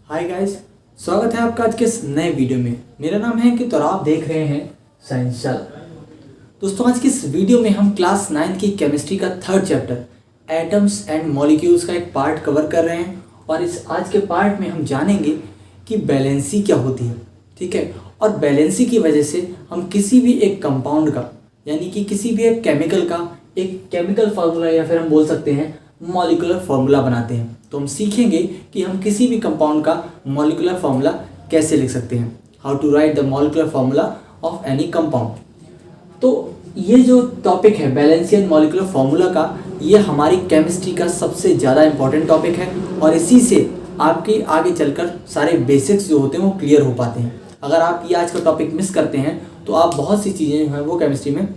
Hi guys, स्वागत है आपका आज के इस नए वीडियो में। मेरा नाम है अंकित और आप देख रहे हैं साइंस चैनल। दोस्तों, आज की इस वीडियो में हम क्लास 9 की केमिस्ट्री का third chapter atoms and molecules का एक पार्ट कवर कर रहे हैं और इस आज के पार्ट में हम जानेंगे कि बैलेंसी क्या होती है। ठीक है, और बैलेंसी की वजह से हम किसी भी एक कंपाउंड का यानी कि किसी भी एक केमिकल का एक केमिकल फार्मूला या फिर हम बोल सकते हैं मॉलिक्यूलर फार्मूला बनाते हैं। तो हम सीखेंगे कि हम किसी भी कंपाउंड का मॉलिक्यूलर फार्मूला कैसे लिख सकते हैं, how to write the molecular formula of any compound. तो ये जो टॉपिक है बैलेंसी एंड मॉलिक्यूलर फार्मूला का, ये हमारी केमिस्ट्री का सबसे ज़्यादा इंपॉर्टेंट टॉपिक है और इसी से आपके आगे चलकर सारे बेसिक्स जो होते हैं वो क्लियर हो पाते हैं। अगर आप ये आज का टॉपिक मिस करते हैं तो आप बहुत सी चीज़ें जो हैं वो केमिस्ट्री में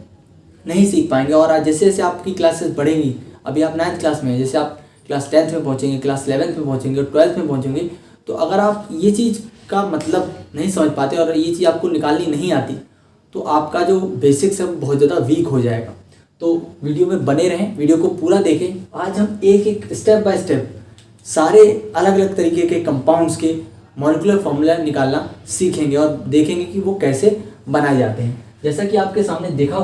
नहीं सीख पाएंगे। और आज जैसे जैसे आपकी क्लासेस बढ़ेंगी, अभी आप 9th क्लास में हैं, जैसे आप क्लास 10th में पहुंचेंगे, क्लास 11th में पहुंचेंगे, 12th में पहुंचेंगे, तो अगर आप ये चीज़ का मतलब नहीं समझ पाते और ये चीज़ आपको निकालनी नहीं आती तो आपका जो बेसिक्स है वो बहुत ज़्यादा वीक हो जाएगा। तो वीडियो में बने रहें, वीडियो को पूरा देखें। आज हम एक एक स्टेप बाय स्टेप सारे अलग अलग तरीके के कंपाउंड्स के मॉलिक्यूलर फार्मूला निकालना सीखेंगे और देखेंगे कि वो कैसे बनाए जाते हैं। जैसा कि आपके सामने लिखा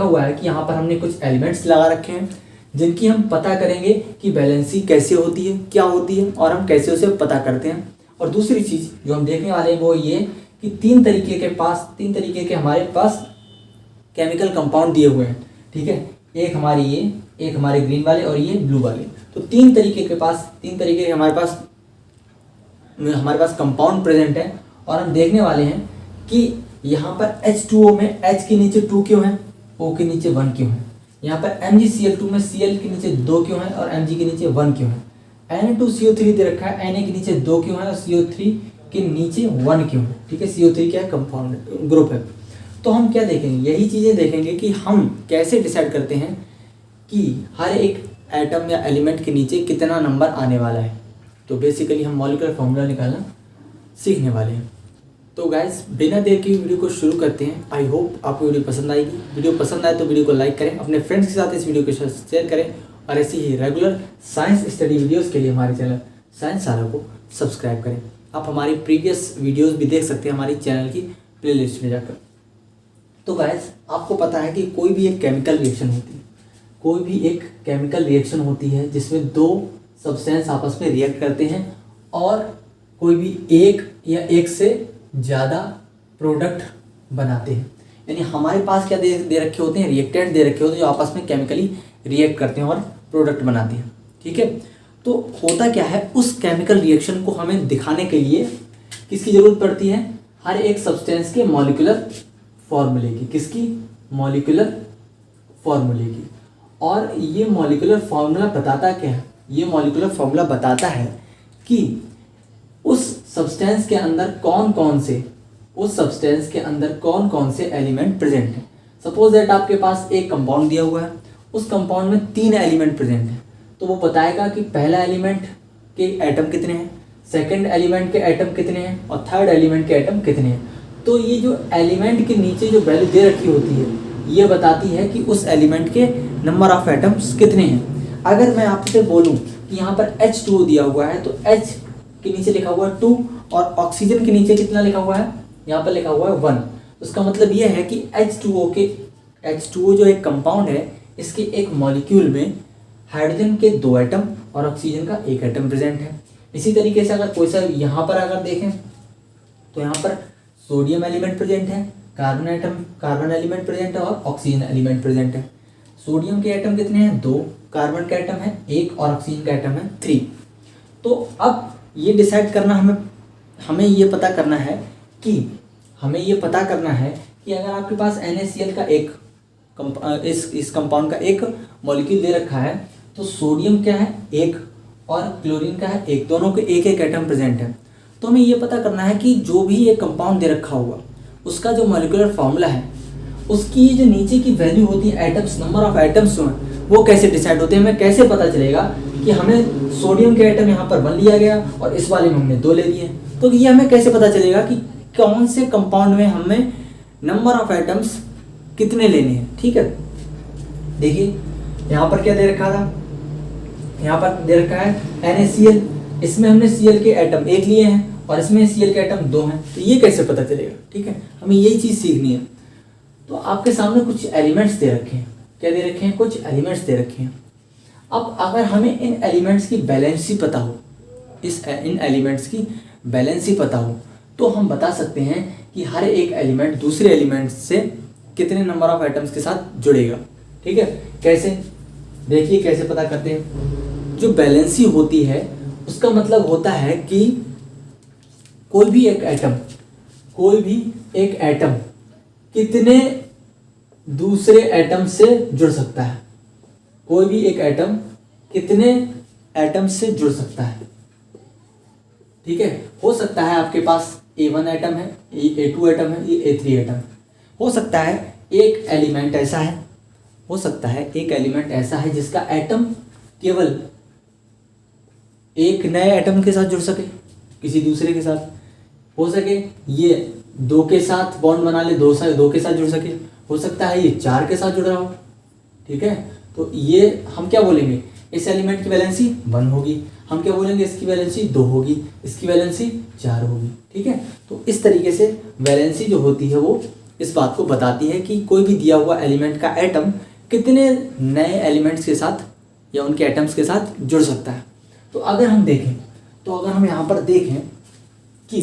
हुआ है कि यहाँ पर हमने कुछ एलिमेंट्स लगा रखे हैं जिनकी हम पता करेंगे कि बैलेंसी कैसे होती है, क्या होती है और हम कैसे उसे पता करते हैं। और दूसरी चीज़ जो हम देखने वाले हैं वो ये कि तीन तरीके के हमारे पास केमिकल कंपाउंड दिए हुए हैं। ठीक है, एक हमारी ये, एक हमारे ग्रीन वाले और ये ब्लू वाले। तो तीन तरीके के हमारे पास कंपाउंड प्रेजेंट है और हम देखने वाले हैं कि यहाँ पर H2O में H के नीचे 2 क्यों है, O के नीचे 1 क्यों है। यहाँ पर MgCl2 में Cl के नीचे 2 क्यों है और Mg के नीचे 1 क्यों है। Na2CO3 दे रखा है, Na के नीचे 2 क्यों है और CO3 के नीचे 1 क्यों है। ठीक है, CO3 क्या है, कंपाउंड ग्रुप है। तो हम क्या देखेंगे, यही चीज़ें देखेंगे कि हम कैसे डिसाइड करते हैं कि हर एक एटम या एलिमेंट के नीचे कितना नंबर आने वाला है। तो बेसिकली हम मॉलिक्यूलर फार्मूला निकालना सीखने वाले हैं। तो गाइस, बिना देर के वीडियो को शुरू करते हैं। आई होप आपको वीडियो पसंद आएगी। वीडियो पसंद आए तो वीडियो को लाइक करें, अपने फ्रेंड्स के साथ इस वीडियो को शेयर करें और ऐसी ही रेगुलर साइंस स्टडी वीडियोस के लिए हमारे चैनल साइंस सारा को सब्सक्राइब करें। आप हमारी प्रीवियस वीडियोस भी देख सकते हैं हमारी चैनल की प्लेलिस्ट में जाकर। तो गाइस, आपको पता है कि कोई भी एक केमिकल रिएक्शन होती है जिसमें दो सब्सटेंस आपस में रिएक्ट करते हैं और कोई भी एक या एक से ज़्यादा प्रोडक्ट बनाते हैं। यानी हमारे पास क्या दे रखे होते हैं, रिएक्टेंट दे रखे होते हैं जो आपस में केमिकली रिएक्ट करते हैं और प्रोडक्ट बनाते हैं। ठीक है, तो होता क्या है, उस केमिकल रिएक्शन को हमें दिखाने के लिए किसकी ज़रूरत पड़ती है, हर एक सब्सटेंस के मॉलिक्यूलर फार्मूले की। किसकी, मॉलिक्यूलर फार्मूले की। और ये मॉलिक्यूलर फार्मूला बताता क्या है, ये मॉलिक्यूलर फार्मूला बताता है कि उस सब्सटेंस के अंदर कौन कौन से एलिमेंट प्रेजेंट हैं। सपोज दैट आपके पास एक कंपाउंड दिया हुआ है, उस कंपाउंड में 3 एलिमेंट प्रेजेंट हैं, तो वो बताएगा कि पहला एलिमेंट के एटम कितने हैं, सेकंड एलिमेंट के एटम कितने हैं और थर्ड एलिमेंट के एटम कितने हैं। तो ये जो एलिमेंट के नीचे जो वैल्यू दे रखी होती है ये बताती है कि उस एलिमेंट के नंबर ऑफ एटम्स कितने हैं। अगर मैं आपसे बोलूँ कि यहाँ पर H2O दिया हुआ है तो H के नीचे लिखा हुआ है 2 और ऑक्सीजन के नीचे कितना लिखा हुआ है, यहाँ पर लिखा हुआ है 1। उसका मतलब यह है कि H2O जो एक कंपाउंड है, इसके एक मॉलिक्यूल में हाइड्रोजन के 2 एटम और ऑक्सीजन का 1 एटम प्रेजेंट है। इसी तरीके से अगर कोई सा यहाँ पर अगर देखें तो यहाँ पर सोडियम एलिमेंट प्रेजेंट है, कार्बन एलिमेंट प्रेजेंट है और ऑक्सीजन एलिमेंट प्रेजेंट है। सोडियम के एटम कितने हैं, 2, कार्बन का एटम है 1 और ऑक्सीजन का एटम है 3। तो अब ये डिसाइड करना हमें ये पता करना है कि अगर आपके पास NaCl का इस कंपाउंड का एक मॉलिक्यूल दे रखा है तो सोडियम क्या है 1 और क्लोरीन का है 1, दोनों के एक एक एटम प्रेजेंट है। तो हमें ये पता करना है कि जो भी एक कंपाउंड दे रखा हुआ उसका जो मॉलिक्यूलर फार्मूला है, उसकी जो नीचे की वैल्यू होती है एटम्स, नंबर ऑफ एटम्स जो हैं वो कैसे डिसाइड होते हैं। हमें कैसे पता चलेगा कि हमें सोडियम के एटम यहाँ पर 1 लिया गया और इस वाले में हमने 2 ले लिए। तो ये हमें कैसे पता चलेगा कि कौन से कंपाउंड में हमें नंबर ऑफ एटम्स कितने लेने हैं। ठीक है, देखिए यहाँ पर क्या दे रखा था, यहाँ पर दे रखा है NaCl, इसमें हमने Cl के एटम 1 लिए हैं और इसमें Cl के एटम 2 हैं, तो ये कैसे पता चलेगा? ठीक है, हमें यही चीज़ सीखनी है। तो आपके सामने कुछ एलिमेंट्स दे रखे हैं। क्या दे रखे हैं? कुछ एलिमेंट्स दे रखे हैं। अब अगर हमें इन एलिमेंट्स की बैलेंसी पता हो, इन एलिमेंट्स की बैलेंसी पता हो, तो हम बता सकते हैं कि हर एक एलिमेंट दूसरे एलिमेंट से कितने नंबर ऑफ एटम्स के साथ जुड़ेगा। ठीक है, कैसे? देखिए कैसे पता करते हैं। जो बैलेंसी होती है उसका मतलब होता है कि कोई भी एक एटम कितने दूसरे एटम से जुड़ सकता है। कोई भी एक एटम कितने एटम से जुड़ सकता है। ठीक है, हो सकता है आपके पास A1 एटम है, A2 एटम है, ये A3 एटम है। हो सकता है एक एलिमेंट ऐसा है जिसका एटम केवल एक नए एटम के साथ जुड़ सके, किसी दूसरे के साथ। हो सके ये 2 के साथ बॉन्ड बना ले, 2 के साथ जुड़ सके। हो सकता है ये 4 के साथ जुड़ रहा हो। ठीक है, तो ये हम क्या बोलेंगे? इस एलिमेंट की वैलेंसी 1 होगी। हम क्या बोलेंगे? इसकी वैलेंसी 2 होगी, इसकी वैलेंसी 4 होगी। ठीक है, तो इस तरीके से वैलेंसी जो होती है वो इस बात को बताती है कि कोई भी दिया हुआ एलिमेंट का एटम कितने नए एलिमेंट्स के साथ या उनके एटम्स के साथ जुड़ सकता है। तो अगर हम यहाँ पर देखें कि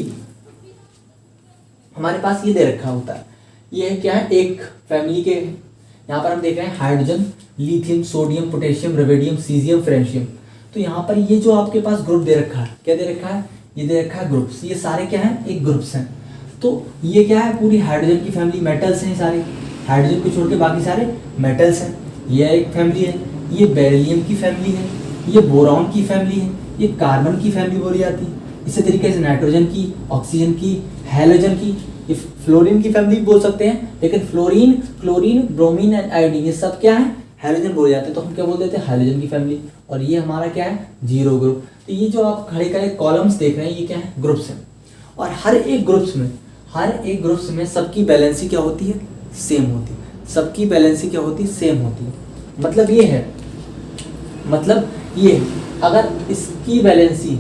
हमारे पास ये दे रखा होता है, ये क्या है? एक फैमिली के यहाँ पर हम देख रहे हैं hydrogen, lithium, sodium, potassium, rubidium, caesium, francium. तो यहाँ पर ये जो आपके पास ग्रुप दे रखा है, क्या दे रखा है? ये दे रखा है ग्रुप्स। ये सारे क्या हैं? एक ग्रुप्स हैं। तो ये क्या है? पूरी हाइड्रोजन की फैमिली, मेटल्स हैं सारे। हाइड्रोजन को छोड़ के बाकी सारे मेटल्स हैं। ये एक फैमिली है। ये बेरिलियम की फैमिली है, ये बोरॉन की फैमिली है, ये कार्बन की फैमिली बोली जाती है। इसी तरीके से नाइट्रोजन की, ऑक्सीजन की, हैलोजन की, ये फ्लोरीन की फैमिली बोल सकते हैं। लेकिन fluorine, chlorine, bromine and iodine ये सब क्या है? हैलोजन बोले जाते हैं। तो हम क्या बोल देते हैं? हैलोजन की फैमिली। और ये हमारा क्या है? Zero group. तो ये जो आप खड़े खड़े कॉलम्स देख रहे हैं ये क्या है? ग्रुप्स हैं। और हर एक ग्रुप्स में सबकी बैलेंसी क्या होती है? सेम होती है। सबकी बैलेंसी क्या होती है? सेम होती है। मतलब ये अगर इसकी बैलेंसी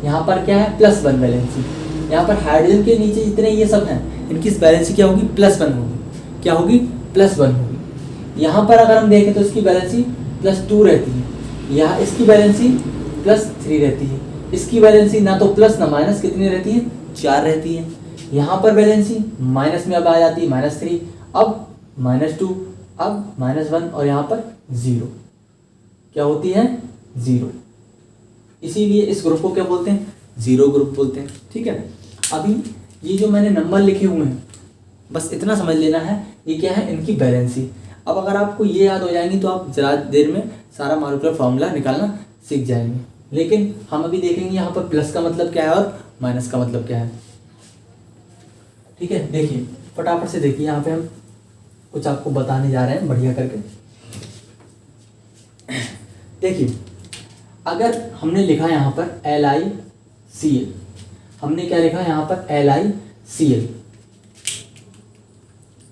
यहाँ पर क्या है? +1 बैलेंसी। यहाँ पर हाइड्रोजन के नीचे जितने ये सब हैं इनकी बैलेंसी क्या होगी? +1 होगी। क्या होगी? +1 होगी। यहाँ पर अगर हम देखें तो इसकी बैलेंसी +2 रहती है। यहाँ इसकी बैलेंसी +3 रहती है। इसकी बैलेंसी ना तो प्लस ना माइनस कितनी रहती है? 4 रहती है। यहाँ पर बैलेंसी माइनस में अब आ जाती है -3, अब -2, अब -1 और यहाँ पर 0 क्या होती है? 0। इसीलिए इस ग्रुप को क्या बोलते हैं? जीरो ग्रुप बोलते हैं। ठीक है, अभी ये जो मैंने नंबर लिखे हुए हैं बस इतना समझ लेना है, ये क्या है? इनकी बैलेंसी। अब अगर आपको ये याद हो जाएंगी तो आप ज़रा देर में सारा मॉलिक्यूलर फॉर्मूला निकालना सीख जाएंगे। लेकिन हम अभी देखेंगे यहाँ पर प्लस का मतलब क्या है और माइनस का मतलब क्या है। ठीक है, देखिए फटाफट से देखिए, यहाँ पे हम कुछ आपको बताने जा रहे हैं बढ़िया करके। देखिए अगर हमने लिखा यहाँ पर LiCl, हमने क्या लिखा यहाँ पर?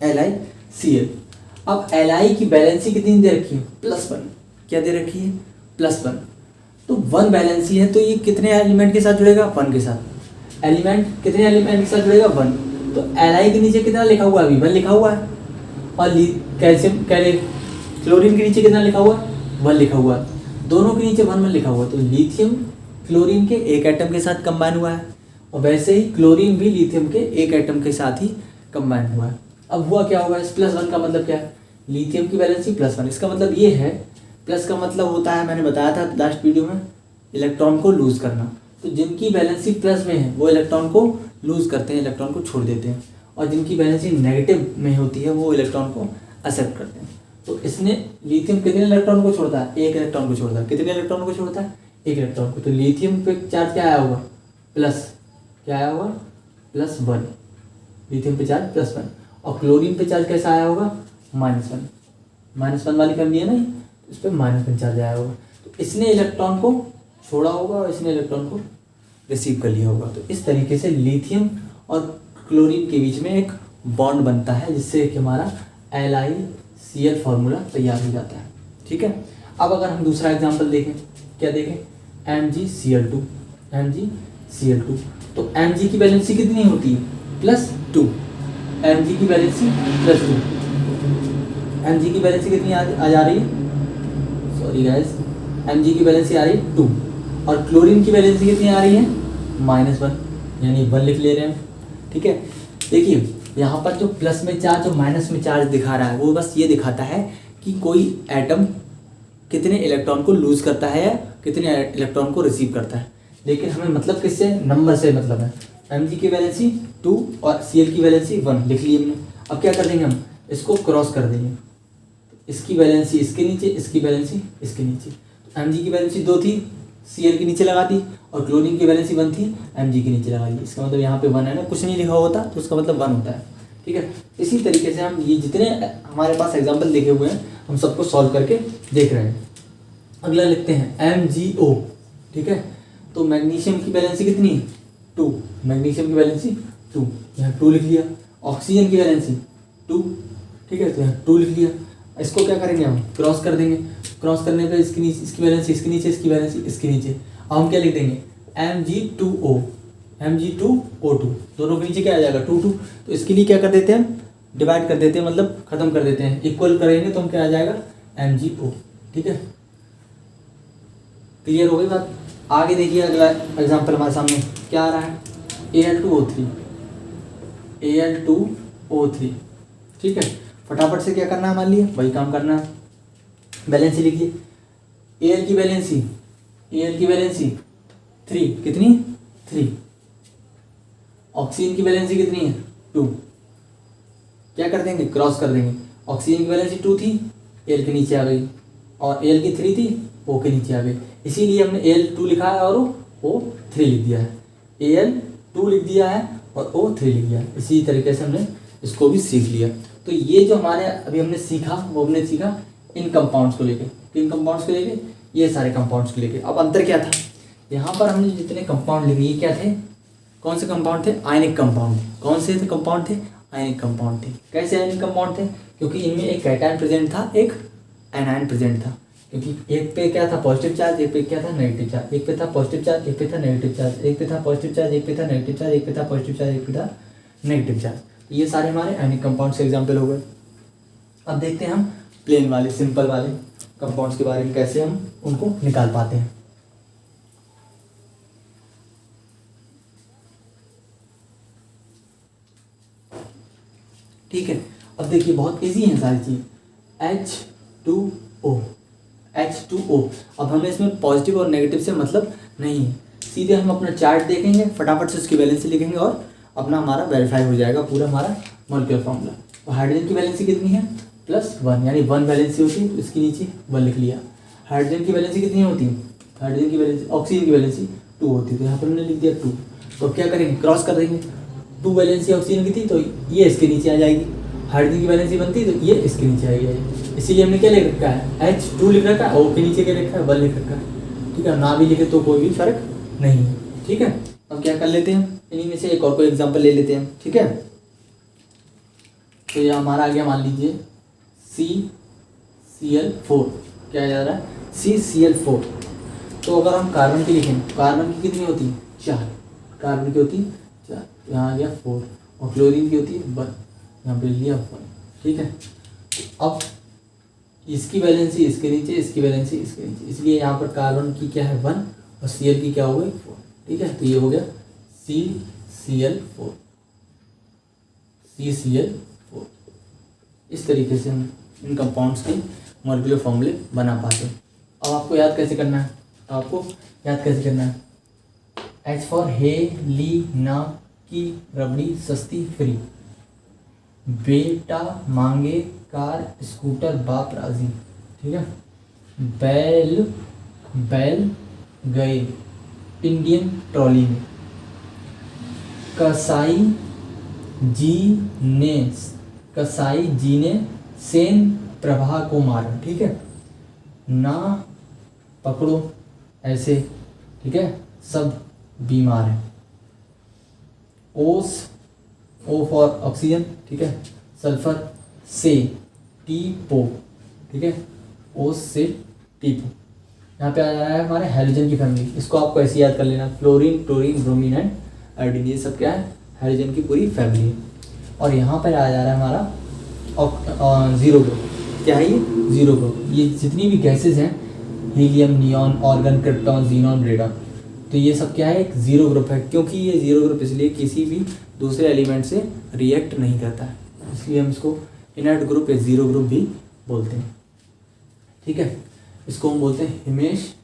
LiCl। अब Li की बैलेंसी कितनी दे रखी है? +1। क्या दे रखी है? +1। तो 1 बैलेंसी है, तो ये कितने एलिमेंट के साथ जुड़ेगा? 1 के साथ। एलिमेंट कितने एलिमेंट के साथ जुड़ेगा? 1। तो Li के नीचे कितना लिखा हुआ है? अभी 1 लिखा हुआ है। और कैल्शियम क्लोरीन के नीचे कितना लिखा हुआ है? 1 लिखा हुआ है। दोनों के नीचे 1 लिखा हुआ है। तो लिथियम क्लोरीन के एक एटम के साथ कंबाइन हुआ है, और वैसे ही क्लोरीन भी लिथियम के एक एटम के साथ ही कंबाइन हुआ है। अब हुआ क्या होगा? इस +1 का मतलब क्या है? लिथियम की बैलेंसी +1। इसका मतलब ये है, प्लस का मतलब होता है, मैंने बताया था लास्ट वीडियो में, इलेक्ट्रॉन को लूज़ करना। तो जिनकी बैलेंसी प्लस में है वो इलेक्ट्रॉन को लूज़ करते हैं, इलेक्ट्रॉन को छोड़ देते हैं, और जिनकी बैलेंसी नेगेटिव में होती है वो इलेक्ट्रॉन को एक्सेप्ट करते हैं। तो इसने लिथियम कितने इलेक्ट्रॉन को छोड़ता है? 1 इलेक्ट्रॉन को छोड़ता है। कितने इलेक्ट्रॉन को छोड़ता है? 1 इलेक्ट्रॉन को। तो लिथियम पे चार्ज क्या आया होगा? प्लस। क्या आया होगा? +1। लिथियम पे चार्ज +1। और क्लोरीन पे चार्ज कैसा आया होगा? -1। -1 वाली फैमिली है ना, इस पर -1 चार्ज आया होगा। तो इसने इलेक्ट्रॉन को छोड़ा होगा और इसने इलेक्ट्रॉन को रिसीव कर लिया होगा। तो इस तरीके से लिथियम और क्लोरीन के बीच में एक बॉन्ड बनता है, जिससे कि हमारा LiCl फार्मूला तैयार हो जाता है। ठीक है, अब अगर हम दूसरा एग्जांपल देखें, क्या देखें? MgCl2। तो Mg की वैलेंसी कितनी होती है? +2। Mg की वैलेंसी +2। Mg की वैलेंसी कितनी आ जा रही है? सॉरी गाइस, Mg की वैलेंसी आ रही है 2 और क्लोरीन की वैलेंसी कितनी आ रही है? -1, यानी 1 लिख ले रहे हैं। ठीक है, देखिए यहाँ पर जो प्लस में चार्ज और माइनस में चार्ज दिखा रहा है वो बस ये दिखाता है कि कोई एटम कितने इलेक्ट्रॉन को लूज करता है या कितने इलेक्ट्रॉन को रिसीव करता है। लेकिन हमें मतलब किससे? नंबर से मतलब है। Mg की वैलेंसी 2 और Cl की वैलेंसी 1 लिख ली हमने। अब क्या कर देंगे हम? इसको क्रॉस कर देंगे। इसकी वैलेंसी इसके नीचे, इसकी वैलेंसी इसके नीचे। तो Mg की वैलेंसी 2 थी, Cl के नीचे लगा दी, और क्लोरीन की वैलेंसी 1 थी, Mg के नीचे लगा दी। इसका मतलब यहाँ पे 1 है ना, कुछ नहीं लिखा होता तो उसका मतलब 1 होता है। ठीक है, इसी तरीके से हम ये जितने हमारे पास एग्जाम्पल देखे हुए हैं हम सबको सॉल्व करके देख रहे हैं। अगला लिखते हैं MgO। ठीक है, तो मैग्नीशियम की वैलेंसी कितनी है? 2। मैग्नीशियम की वैलेंसी 2, यहाँ 2 लिख लिया। ऑक्सीजन की वैलेंसी 2। ठीक है, तो यहाँ 2 लिख लिया। इसको क्या करेंगे हम? क्रॉस कर देंगे। क्रॉस करने पे इसके नीचे इसकी वैलेंसी इसके नीचे, इसकी वैलेंसी इसके नीचे। अब हम क्या लिख देंगे? Mg2O, Mg2O2, दोनों के नीचे क्या आ जाएगा? 2 तो इसके लिए क्या कर देते हैं? डिवाइड कर देते हैं, मतलब खत्म कर देते हैं। इक्वल करेंगे तो हम क्या आ जाएगा? MgO। ठीक है, क्लियर हो गई बात? आगे देखिए अगला एग्जाम्पल हमारे सामने क्या आ रहा है? Al2O3, Al2O3। ठीक है, फटाफट से क्या करना है हमारे लिए? वही काम करना है। वैलेंसी लिखिए। Al की वैलेंसी 3, कितनी? 3। ऑक्सीजन की वैलेंसी कितनी है? 2। क्या कर देंगे? क्रॉस कर देंगे। ऑक्सीजन की वैलेंसी 2 थी, Al के नीचे आ गई, और Al की 3 थी, O के नीचे आ गई। इसीलिए हमने Al2 लिखा है और O3 लिख दिया है। Al2 लिख दिया है और O3 लिख दिया है। इसी तरीके से हमने इसको भी सीख लिया। तो ये जो हमारे अभी हमने सीखा वो हमने सीखा इन कंपाउंड्स को लेके, किन कंपाउंड्स को लेके? ये सारे कंपाउंड्स को लेके। अब अंतर क्या था? यहाँ पर हमने जितने कंपाउंड लिखे ये क्या थे? कौन से कंपाउंड थे? आयनिक कंपाउंड थे। कौन से कंपाउंड थे? आयनिक कंपाउंड थे। कैसे आयनिक कंपाउंड थे? क्योंकि इनमें एक कैटायन प्रेजेंट था, एक एनायन प्रेजेंट था। क्योंकि एक पे क्या था? पॉजिटिव चार्ज, एक पे क्या था? Negative charge. एक पे था पॉजिटिव चार्ज, एक पे था नेगेटिव चार्ज। एक पे था पॉजिटिव चार्ज, एक पे था नेगेटिव चार्ज। एक पे था पॉजिटिव चार्ज, एक पे था नेगेटिव चार्ज। ये सारे हमारे आयनिक कंपाउंड्स के एग्जाम्पल हो गए। अब देखते हैं हम प्लेन वाले, सिंपल वाले कंपाउंड्स के बारे में, कैसे हम उनको निकाल पाते हैं। ठीक है, अब देखिए बहुत इजी है सारी चीज़। H2O, H2O। अब हमें इसमें पॉजिटिव और नेगेटिव से मतलब नहीं है, सीधे हम अपना चार्ट देखेंगे, फटाफट से उसकी वैलेंसी लिखेंगे और अपना हमारा वेरीफाई हो जाएगा पूरा हमारा मॉलिक्यूलर फॉर्मूला। तो हाइड्रोजन की वैलेंसी कितनी है? +1, यानी 1 वैलेंसी होती है तो इसके नीचे 1 लिख लिया। हाइड्रोजन की वैलेंसी कितनी होती है? हाइड्रोजन की वैलेंसी, ऑक्सीजन की वैलेंसी 2 होती है, तो यहाँ पर हमने लिख दिया 2। तो क्या करेंगे? क्रॉस कर देंगे। 2 वैलेंसी ऑक्सीजन की थी तो ये इसके नीचे आ जाएगी। हाइड्रोजन की वैलेंसी बनती तो ये इसके नीचे आएगी। इसीलिए हमने क्या लिख रखा है? H2 लिख रखा है, O के नीचे क्या लिखा है? 1 लिख रखा है। ठीक है, ना भी लिखे तो कोई भी फर्क नहीं है। ठीक है, अब क्या कर लेते हैं? इन्हीं में से एक और कोई एग्जाम्पल ले लेते हैं। ठीक है, तो ये हमारा आ गया, मान लीजिए CCl4। क्या जा रहा है? CCl4। तो अगर हम कार्बन की लिखें, कार्बन की कितनी होती है? 4। कार्बन की होती है 4, यहाँ आ गया 4, और क्लोरीन की होती है 1, यहाँ पे लिया 1। ठीक है, अब इसकी वैलेंसी इसके नीचे, इसकी वैलेंसी इसके नीचे, इसलिए यहाँ पर कार्बन की क्या है? 1, और Cl की क्या हो गई? 4। ठीक है, तो ये हो गया CCl4, CCl4। इस तरीके से हम इन कंपाउंड्स के मॉलिक्यूलर फॉर्मूले बना पाते हैं। अब आपको याद कैसे करना है? H फॉर हेलिना की रबड़ी सस्ती फ्री, बेटा मांगे कार स्कूटर बाप राजी। ठीक है, बैल गए इंडियन ट्रॉली में, कसाई जी ने सेन प्रभा को मारा। ठीक है, ना पकड़ो ऐसे, ठीक है, सब बीमार हैं। O फॉर ऑक्सीजन, ठीक है, सल्फर से टीपो, ठीक है, O से टीपो। यहाँ पे आ रहा है हमारे हेलोजन की फैमिली, इसको आपको ऐसे याद कर लेना, fluorine, chlorine, bromine and iodine, ये सब क्या है, हाइड्रोजन की पूरी फैमिली है। और यहाँ पर आ जा रहा है हमारा ज़ीरो ग्रुप। क्या है ये, ज़ीरो ग्रुप। ये जितनी भी गैसेज हैं, helium, neon, organ, krypton, xenon, radon, तो ये सब क्या है, एक ज़ीरो ग्रुप है। क्योंकि ये ज़ीरो ग्रुप इसलिए किसी भी दूसरे एलिमेंट से रिएक्ट नहीं करता है, इसलिए हम इसको इनर्ट ग्रुप या ज़ीरो ग्रुप भी बोलते हैं। ठीक है, इसको हम बोलते हैं हिमेश,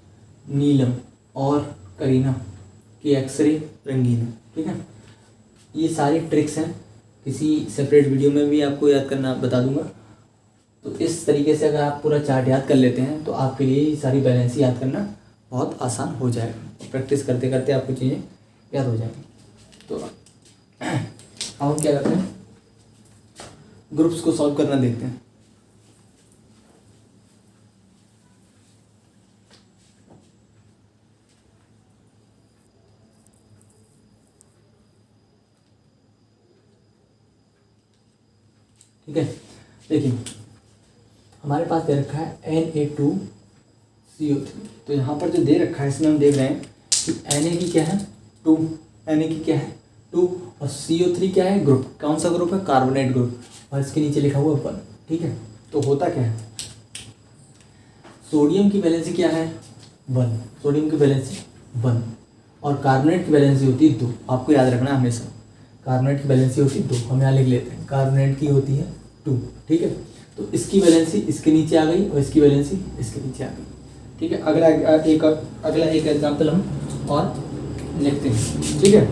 नीलम और करीना की एक्सरे रंगीन है। ठीक है, ये सारी ट्रिक्स हैं, किसी सेपरेट वीडियो में भी आपको याद करना बता दूंगा। तो इस तरीके से अगर आप पूरा चार्ट याद कर लेते हैं तो आपके लिए ये सारी बैलेंस याद करना बहुत आसान हो जाएगा। प्रैक्टिस करते करते आपको चीज़ें याद हो जाएंगी। तो अब हम क्या करते हैं, ग्रुप्स को सॉल्व करना देखते हैं। ठीक है, देखिए हमारे पास दे रखा है Na2CO3। तो यहाँ पर जो दे रखा है इसमें हम देख रहे हैं कि Na की क्या है 2, Na की क्या है 2 और CO3 क्या है ग्रुप, कौन सा ग्रुप है, कार्बोनेट ग्रुप, और इसके नीचे लिखा हुआ 1। ठीक है, तो होता क्या है, सोडियम की वैलेंसी क्या है 1, सोडियम की वैलेंसी 1 और कार्बोनेट की वैलेंसी होती है 2। आपको याद रखना है हमेशा, कार्बोनेट की वैलेंसी होती है 2। हम यहाँ लिख लेते हैं, कार्बोनेट की होती है 2। ठीक है, तो इसकी वैलेंसी इसके नीचे आ गई और इसकी वैलेंसी इसके नीचे आ गई। ठीक है, अगला एक एग्जांपल हम और लिखते हैं। ठीक है,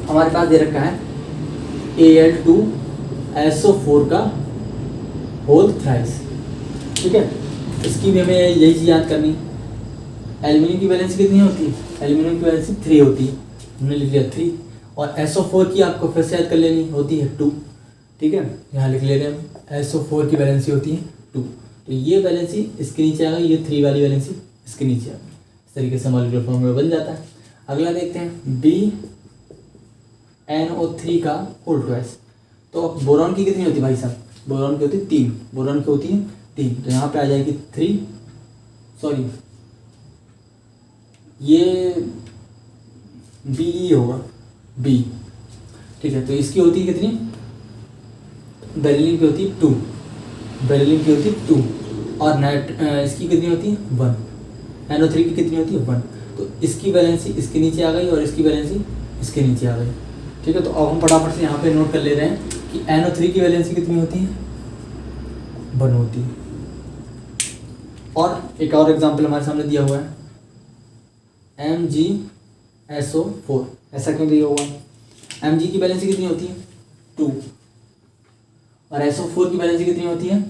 हमारे पास दे रखा है Al2SO4 का होल थ्राइस। ठीक है, इसकी भी हमें यही चीज़ याद करनी है। एल्यूमिनियम की वैलेंसी कितनी होती है, एल्यूमिनियम की वैलेंसी 3 होती है, हमने लिख लिया 3। और SO4 की आपको फिर से याद कर लेनी होती है 2। ठीक है, यहाँ लिख ले रहे हैं हम, SO4 की वैलेंसी होती है 2। तो ये वैलेंसी इसके नीचे आ गई, ये 3 वाली वैलेंसी इसके नीचे आ गई। इस तरीके से मॉलिक्यूलर फॉर्मूला बन जाता है। अगला देखते हैं BnO3 का होल ट्वाइस। तो बोरॉन की कितनी होती है भाई साहब, बोरॉन की होती है 3, बोरॉन की होती है 3। तो यहाँ पे आ जाएगी 3, सॉरी ये BE होगा, B। ठीक है, तो इसकी होती है कितनी, बेरिलियम की होती है 2, बेरिलियम की होती है 2 और इसकी कितनी होती है 1, NO3 की कितनी होती है 1। तो इसकी वैलेंसी इसके नीचे आ गई और इसकी वैलेंसी इसके नीचे आ गई। ठीक है, तो अब हम फटाफट से यहाँ पे नोट कर ले रहे हैं कि NO3 की वैलेंसी कितनी होती है 1 होती है। और एक और एग्जांपल हमारे सामने दिया हुआ है MgSO4। ऐसा क्यों दिया हुआ है, Mg की वैलेंसी कितनी होती है 2 और SO4 की वैलेंसी कितनी होती है,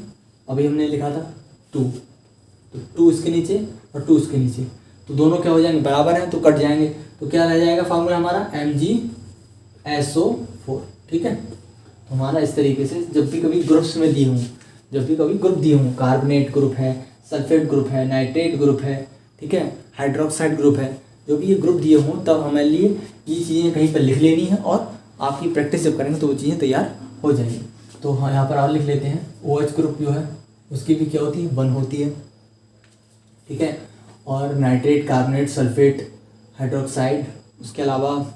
अभी हमने लिखा था 2। तो 2 इसके नीचे और 2 इसके नीचे, तो दोनों क्या हो जाएंगे, बराबर हैं तो कट जाएंगे। तो क्या रह जाएगा फार्मूला हमारा MgSO4। ठीक है, तो हमारा इस तरीके से जब भी कभी ग्रुप्स में दिए हों, जब भी कभी ग्रुप दिए हों, कार्बोनेट ग्रुप है, सल्फेट ग्रुप है, नाइट्रेट ग्रुप है, ठीक है, हाइड्रोक्साइड ग्रुप है, जो भी ये ग्रुप दिए हों, तब हमारे लिए ये चीज़ें कहीं पर लिख लेनी है और आपकी प्रैक्टिस जब करेंगे तो वो चीज़ें तैयार हो जाएंगी। तो हाँ, यहाँ पर और लिख लेते हैं OH ग्रुप जो है उसकी भी क्या होती है 1 होती है। ठीक है, और नाइट्रेट, कार्बोनेट, सल्फेट, हाइड्रोक्साइड, उसके अलावा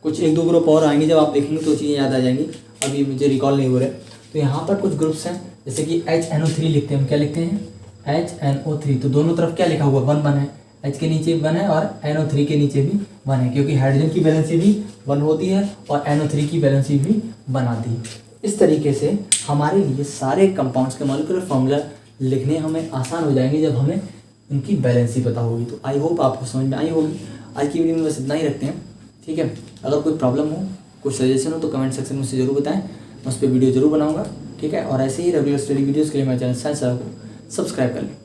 कुछ 1-2 ग्रुप और आएंगे, जब आप देखेंगे तो चीज़ें याद आ जाएंगी, अभी मुझे रिकॉल नहीं हो रहे। तो यहाँ पर कुछ ग्रुप्स हैं, जैसे कि HNO3 लिखते हैं हम, क्या लिखते हैं HNO3। तो दोनों तरफ क्या लिखा हुआ 1 1 है, H के नीचे 1 है और NO3 के नीचे भी 1 है, क्योंकि हाइड्रोजन की वैलेंसी भी 1 होती है और NO3 की वैलेंसी भी 1 आती है। इस तरीके से हमारे लिए सारे कंपाउंड्स के मॉलिक्यूलर फार्मूला लिखने हमें आसान हो जाएंगे जब हमें उनकी बैलेंसी पता होगी। तो आई होप आपको समझ में आई होगी। आज की वीडियो में बस इतना ही रखते हैं। ठीक है, अगर कोई प्रॉब्लम हो, कुछ सजेशन हो तो कमेंट सेक्शन में से ज़रूर बताएं, मैं उस पर वीडियो ज़रूर बनाऊंगा। ठीक है, और ऐसे ही रेगुलर स्टडी वीडियोज़ के लिए मेरे चैनल साइंस सर को सब्सक्राइब कर लें।